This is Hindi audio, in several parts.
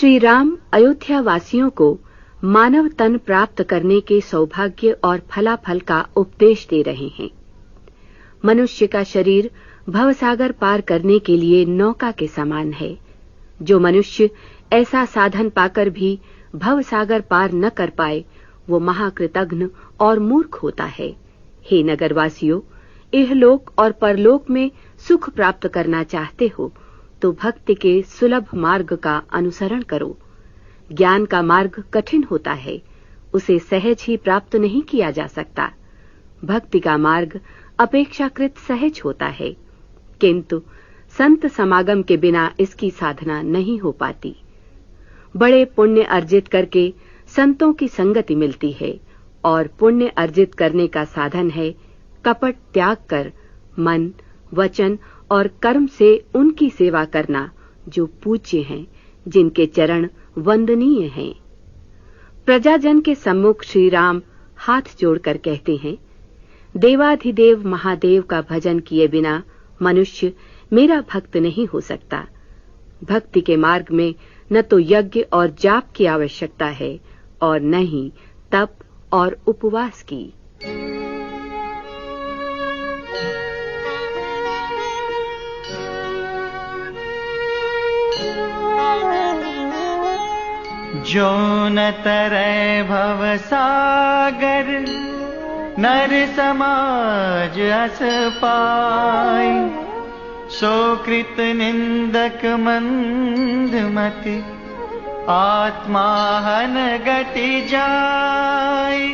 श्री राम अयोध्या वासियों को मानव तन प्राप्त करने के सौभाग्य और फलाफल का उपदेश दे रहे हैं। मनुष्य का शरीर भवसागर पार करने के लिए नौका के समान है। जो मनुष्य ऐसा साधन पाकर भी भवसागर पार न कर पाए, वो महाकृतघ्न और मूर्ख होता है। हे नगरवासियों, इहलोक और परलोक में सुख प्राप्त करना चाहते हो तो भक्ति के सुलभ मार्ग का अनुसरण करो। ज्ञान का मार्ग कठिन होता है, उसे सहज ही प्राप्त नहीं किया जा सकता। भक्ति का मार्ग अपेक्षाकृत सहज होता है, किंतु संत समागम के बिना इसकी साधना नहीं हो पाती। बड़े पुण्य अर्जित करके संतों की संगति मिलती है और पुण्य अर्जित करने का साधन है कपट त्याग कर मन, वचन और कर्म से उनकी सेवा करना जो पूज्य हैं, जिनके चरण वंदनीय हैं। प्रजाजन के सम्मुख श्री राम हाथ जोड़कर कहते हैं, देवाधिदेव महादेव का भजन किए बिना मनुष्य मेरा भक्त नहीं हो सकता। भक्ति के मार्ग में न तो यज्ञ और जाप की आवश्यकता है और न ही तप और उपवास की। जो न तरै भव सागर, नर समाज अस पाई। सो कृत निंदक मंद मति, आत्मा हन गति जाई।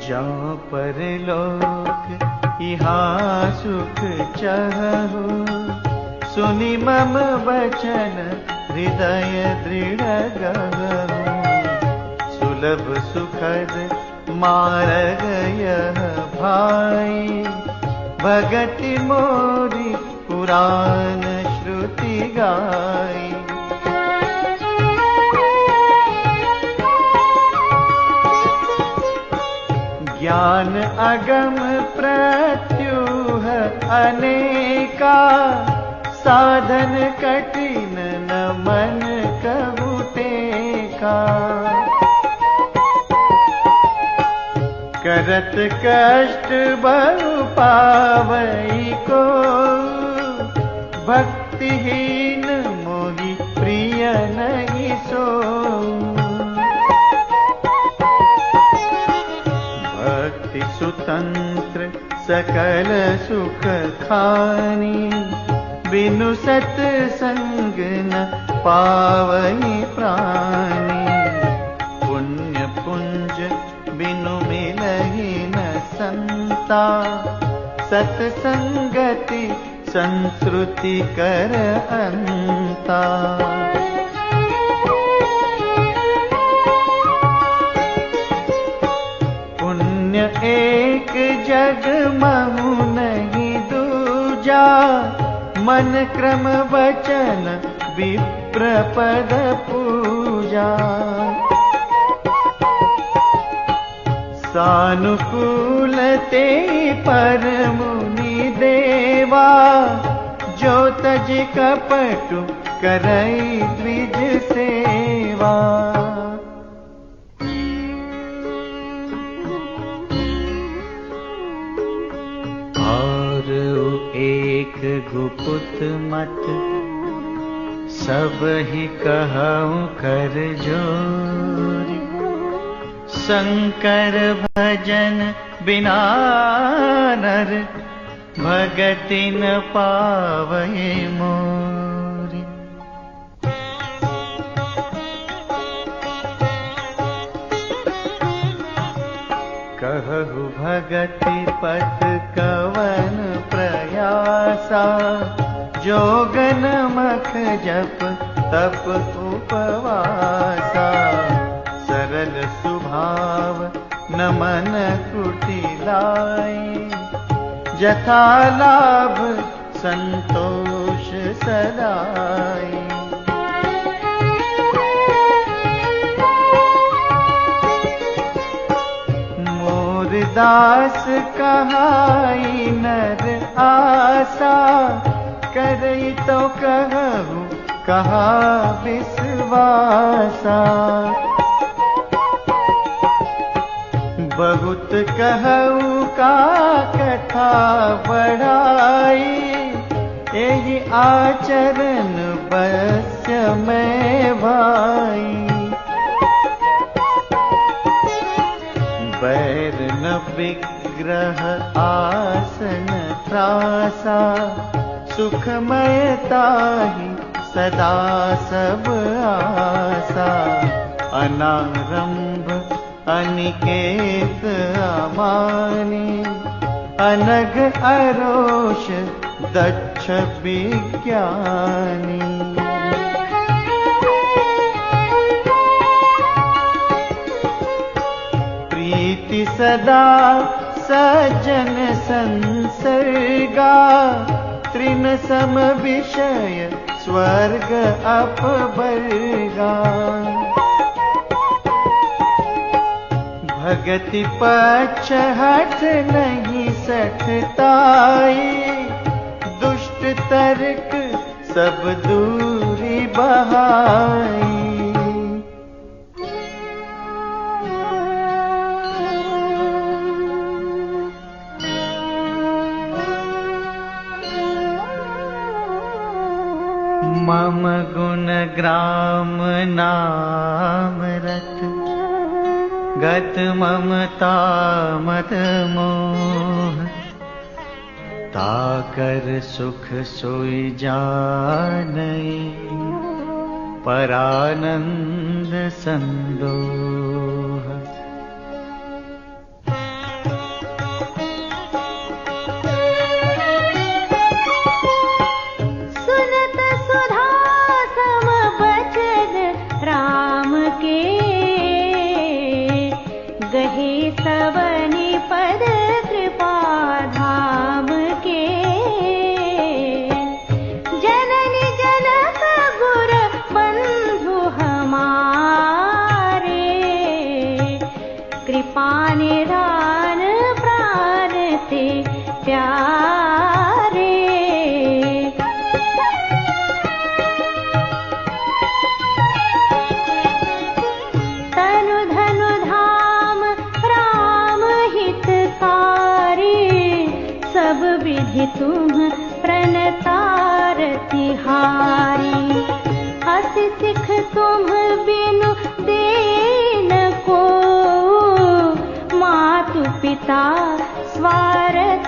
जो परलोक इहाँ सुख चाहु, सुनि मम वचन हृदय दृढ़ गहु। सुलभ सुखद मार्ग यह भाई, भगति मोरी पुराण श्रुति गाई। ज्ञान अगम प्रत्यूह अनेका, साधन कठिन न मन कहु टेका। करत कष्ट बहु पावई को, भक्तिहीन मोहि प्रिय नहीं सो। भक्ति सुतंत्र सकल सुख खानी, बिनु सत्संग न पावई प्राणी। पुण्य पुंज बिनु मिलहि न संता, सत्संगति संस्कृति कर अंता। पुण्य एक जग महु नहीं दूजा, मन क्रम वचन विप्र पद पूजा। सानुकूल ते पर मुनि देवा, जो तज कपटु करई द्विज सेवा। और एक गुपुत मत, सब ही कहूँ कर जोरी। शंकर भजन बिना नर, भगति न पावै मोरी। कहु भगति पथ कवन प्रयासा, जोगन मख जप तप उपवासा। सरल सुभाव न मन कुटिलाई, जथा लाभ संतोष सदाई। मोर दास कहाई नर आसा, करई तो कहूँ कहा विश्वासा। बहुत कहूँ का कथा बढ़ाई, यही आचरण बस्य में भाई। बैर न विग्रह आसन त्रासा, सुखमयता ही सदा सब आसा। अनारंभ अनिकेत अमानी, अनग अरोष दक्ष विज्ञानी। प्रीति सदा सज्जन संसर्गा, त्रिन सम विषय स्वर्ग अपवर्गा। भगति पक्ष हठ नहीं सठताई, दुष्ट तर्क सब दूरी बहाई। मम गुण ग्राम नाम रत, गत ममता मत मोह। ताकर सुख सोई जानई, परानंद संदोह। सुनत सुधा सम बचन राम के, गहे सवनि पद कृपा धाम के। जननी जनक गुर बंधु हमारे, कृपा निधान प्राण ते प्यारे। तनु धनु धाम राम हितकारी, सब विधि तुम प्रणतार तिहारी। हसि सिख तुम बिनु देन को, मातु पिता स्वार्थ